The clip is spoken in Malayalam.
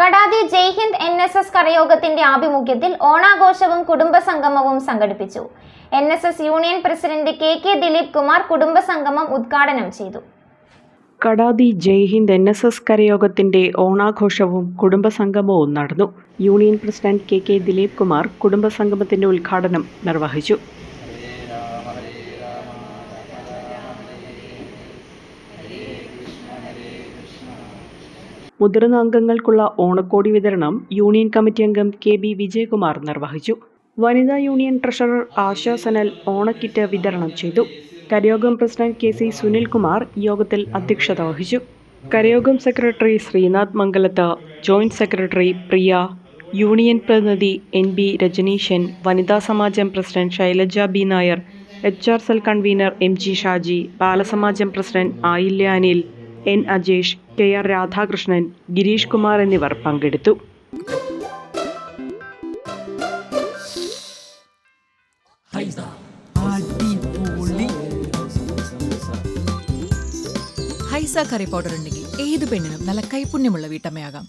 കടാതി ജയ്ഹിന്ദ് NSS കരയോഗത്തിന്റെ ആഭിമുഖ്യത്തിൽ ഓണാഘോഷവും കുടുംബസംഗമവും സംഘടിപ്പിച്ചു. NSS union president KK Dileep Kumar കുടുംബസംഗമം ഉദ്ഘാടനം ചെയ്തു. കടാതി ജയ്ഹിന്ദ് NSS കരയോഗത്തിന്റെ ഓണാഘോഷവും കുടുംബസംഗമവും നടന്നു. Union president KK Dileep Kumar കുടുംബസംഗമത്തിന്റെ ഉദ്ഘാടനം നിർവഹിച്ചു. മുതിർന്ന അംഗങ്ങൾക്കുള്ള ഓണക്കോടി വിതരണം യൂണിയൻ കമ്മിറ്റി അംഗം KB വിജയകുമാർ നിർവഹിച്ചു. വനിതാ യൂണിയൻ ട്രഷറർ ആശ സനൽ ഓണക്കിറ്റ് വിതരണം ചെയ്തു. കരയോഗം പ്രസിഡന്റ് KC സുനിൽകുമാർ യോഗത്തിൽ അധ്യക്ഷത വഹിച്ചു. കരയോഗം secretary Sreenath Mangalath, joint secretary Priya, union പ്രതിനിധി NB രജനീശൻ, വനിതാ സമാജം president Shailaja B Nair, HR cell convener MG Shaji, ബാലസമാജം president Ayilya Anil, N Ajesh, KR Radhakrishnan, Gireesh Kumar എന്നിവർ പങ്കെടുത്തു. ഹൈസ കറി പൗഡർ ഉണ്ടെങ്കിൽ ഏത് പെണ്ണിനും നല്ല കൈപുണ്യമുള്ള വീട്ടമ്മയാകാം.